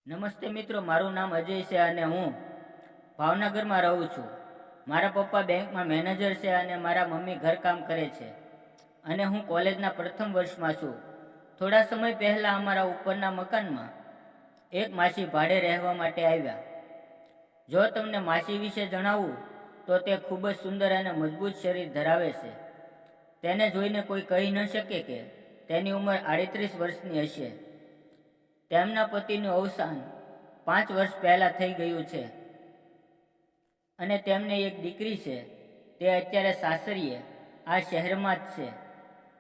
નમસ્તે મિત્રો, મારું નામ અજય છે અને હું ભાવનગરમાં રહું છું. મારા પપ્પા બેંકમાં મેનેજર છે અને મારા મમ્મી ઘરકામ કરે છે અને હું કોલેજના પ્રથમ વર્ષમાં છું. થોડા સમય પહેલાં અમારા ઉપરના મકાનમાં એક માસી ભાડે રહેવા માટે આવ્યા. જો તમને માસી વિશે જણાવું તો તે ખૂબ જ સુંદર અને મજબૂત શરીર ધરાવે છે. તેને જોઈને કોઈ કહી ન શકે કે તેની ઉંમર 38 વર્ષની હશે. તેમના પતિનું અવસાન 5 વર્ષ પહેલાં થઈ ગયું છે અને તેમને એક દીકરી છે. તે અત્યારે સાસરીએ આ શહેરમાં જ છે.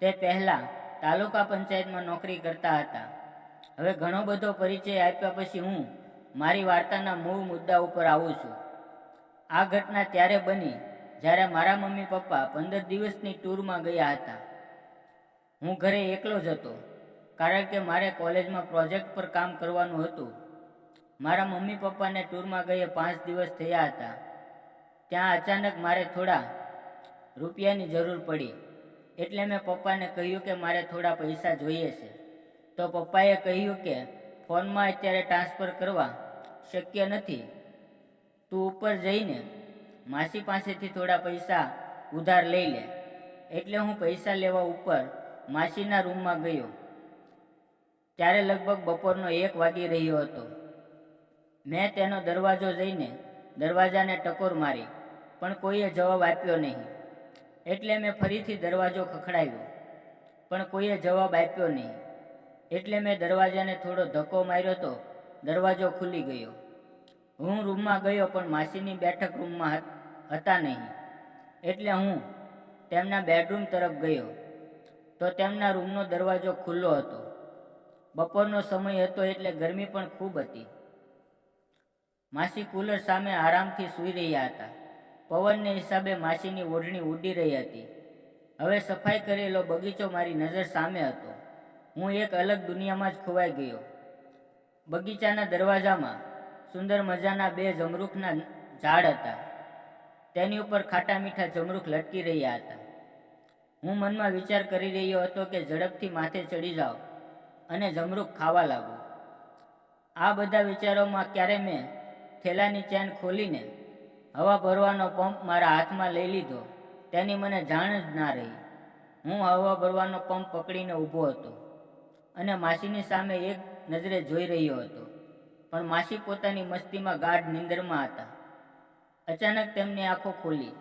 તે પહેલાં તાલુકા પંચાયતમાં નોકરી કરતા હતા. હવે ઘણો બધો પરિચય આપ્યા પછી હું મારી વાર્તાના મૂળ મુદ્દા ઉપર આવું છું. આ ઘટના ત્યારે બની જ્યારે મારા મમ્મી પપ્પા 15 દિવસની ટૂરમાં ગયા હતા. હું ઘરે એકલો જ હતો કારણ કે મારે કોલેજમાં પ્રોજેક્ટ પર કામ કરવાનું હતું. મારા મમ્મી પપ્પાને ટૂરમાં ગયે 5 દિવસ થયા હતા. ત્યાં અચાનક મારે થોડા રૂપિયાની જરૂર પડી. એટલે મેં પપ્પાને કહ્યું કે મારે થોડા પૈસા જોઈએ છે. તો પપ્પાએ કહ્યું કે ફોનમાં અત્યારે ટ્રાન્સફર કરવા શક્ય નથી. તું ઉપર જઈને માસી પાસેથી થોડા પૈસા ઉધાર લઈ લે. એટલે હું પૈસા લેવા ઉપર માસીના રૂમમાં ગયો. ત્યારે લગભગ બપોરનો 1 વાગી રહ્યો હતો. મેં તેનો દરવાજો જઈને દરવાજાને ટકોર મારી, પણ કોઈએ જવાબ આપ્યો નહીં. એટલે મેં ફરીથી દરવાજો ખખડાવ્યો, પણ કોઈએ જવાબ આપ્યો નહીં. એટલે મેં દરવાજાને થોડો ધક્કો માર્યો તો દરવાજો ખુલી ગયો. હું રૂમમાં ગયો પણ માસીની બેઠક રૂમમાં હતા નહીં. એટલે હું તેમના બેડરૂમ તરફ ગયો તો તેમના રૂમનો દરવાજો ખુલ્લો હતો. બપોરનો સમય હતો એટલે ગરમી પણ ખૂબ હતી. માસી કુલર સામે આરામથી સૂઈ રહ્યા હતા. પવનને હિસાબે માસીની ઓઢણી ઉડી રહી હતી. હવે સફાઈ કરેલો બગીચો મારી નજર સામે હતો. હું એક અલગ દુનિયામાં જ ખોવાઈ ગયો. બગીચાના દરવાજામાં સુંદર મજાના 2 જમરૂખના ઝાડ હતા. તેની ઉપર ખાટા મીઠા જમરૂખ લટકી રહ્યા હતા. હું મનમાં વિચાર કરી રહ્યો હતો કે ઝડપથી માથે ચડી જાઓ અને જમરૂખ ખાવા લાગો. આ બધા વિચારોમાં ક્યારે મેં થેલાની ચેન ખોલીને હવા ભરવાનો પંપ મારા હાથમાં લઈ લીધો તેની મને જાણ જ ના રહી. હું હવા ભરવાનો પંપ પકડીને ઊભો હતો અને માસીની સામે એક નજરે જોઈ રહ્યો હતો. પણ માસી પોતાની મસ્તીમાં ગાઢ નિંદરમાં હતા. અચાનક તેમની આંખો ખોલી.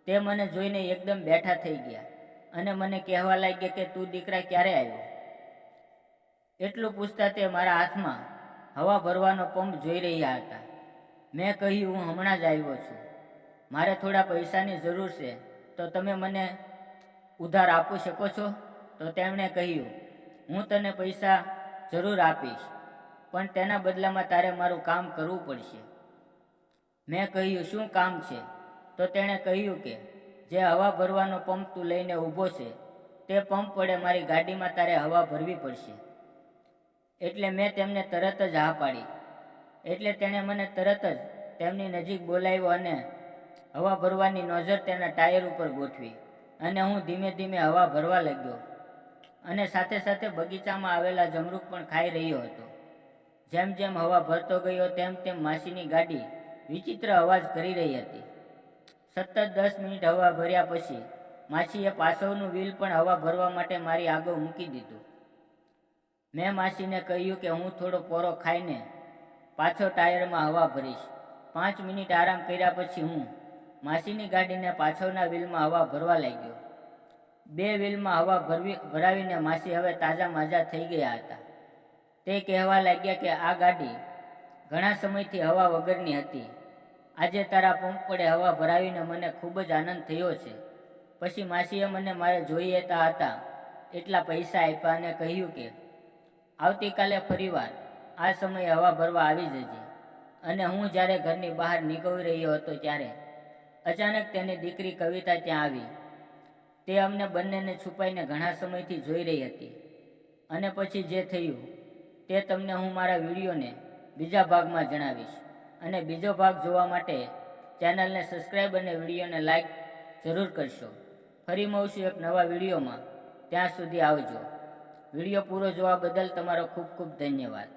તે મને જોઈને એકદમ બેઠા થઈ ગયા અને મને કહેવા લાગ્યા કે તું દીકરા ક્યારે આવ્યો? એટલું પૂછતા તે મારા હાથમાં હવા ભરવાનો પંપ જોઈ રહ્યા હતા. મેં કહ્યું, હું હમણાં જ આવ્યો છું. મારે થોડા પૈસાની જરૂર છે, તો તમે મને ઉધાર આપી શકો છો? તો તેમણે કહ્યું, હું તને પૈસા જરૂર આપીશ, પણ તેના બદલામાં તારે મારું કામ કરવું પડશે. મેં કહ્યું, શું કામ છે? તો તેણે કહ્યું કે જે હવા ભરવાનો પંપ તું લઈને ઊભો છે તે પંપ વડે મારી ગાડીમાં તારે હવા ભરવી પડશે. એટલે મેં તેમને તરત જ હા પાડી. એટલે તેણે મને તરત જ તેમની નજીક બોલાવ્યો અને હવા ભરવાની નોઝર તેના ટાયર ઉપર ગોઠવી અને હું ધીમે ધીમે હવા ભરવા લાગ્યો અને સાથે સાથે બગીચામાં આવેલા જમરૂખ પણ ખાઈ રહ્યો હતો. જેમ જેમ હવા ભરતો ગયો તેમ તેમ માસીની ગાડી વિચિત્ર અવાજ કરી રહી હતી. સતત 10 મિનિટ હવા ભર્યા પછી માસીએ પાછળનું વ્હીલ પણ હવા ભરવા માટે મારી આગળ મૂકી દીધું. મેં માસીને કહ્યું કે હું થોડો પોરો ખાઈને પાછો ટાયરમાં હવા ભરીશ. 5 મિનિટ આરામ કર્યા પછી હું માસીની ગાડીને પાછળના વ્હીલમાં હવા ભરવા લાગ્યો. 2 વ્હીલમાં હવા ભરાવીને માસી હવે તાજા માજા થઈ ગયા હતા. તે કહેવા લાગ્યા કે આ ગાડી ઘણા સમયથી હવા વગરની હતી. આજે તારા પંપ વડે હવા ભરાવીને મને ખૂબ જ આનંદ થયો છે. પછી માસીએ મને મારે જોઈતા હતા એટલા પૈસા આપ્યા અને કહ્યું કે આવતીકાલે ફરીવાર આ સમયે હવા ભરવા આવી જજે. અને હું જ્યારે ઘરની બહાર નીકળી રહ્યો હતો ત્યારે અચાનક તેની દીકરી કવિતા ત્યાં આવી. તે અમને બંનેને છુપાઈને ઘણા સમયથી જોઈ રહી હતી. અને પછી જે થયું તે તમને હું મારા વિડીયોને બીજા ભાગમાં જણાવીશ. અને બીજો ભાગ જોવા માટે ચેનલને સબસ્ક્રાઈબ અને વિડીયોને લાઈક જરૂર કરશો. ફરી મળશું એક નવા વિડીયોમાં. ત્યાં સુધી આવજો. વિડીયો પૂરો જોવા બદલ તમારો ખૂબ ખૂબ ધન્યવાદ.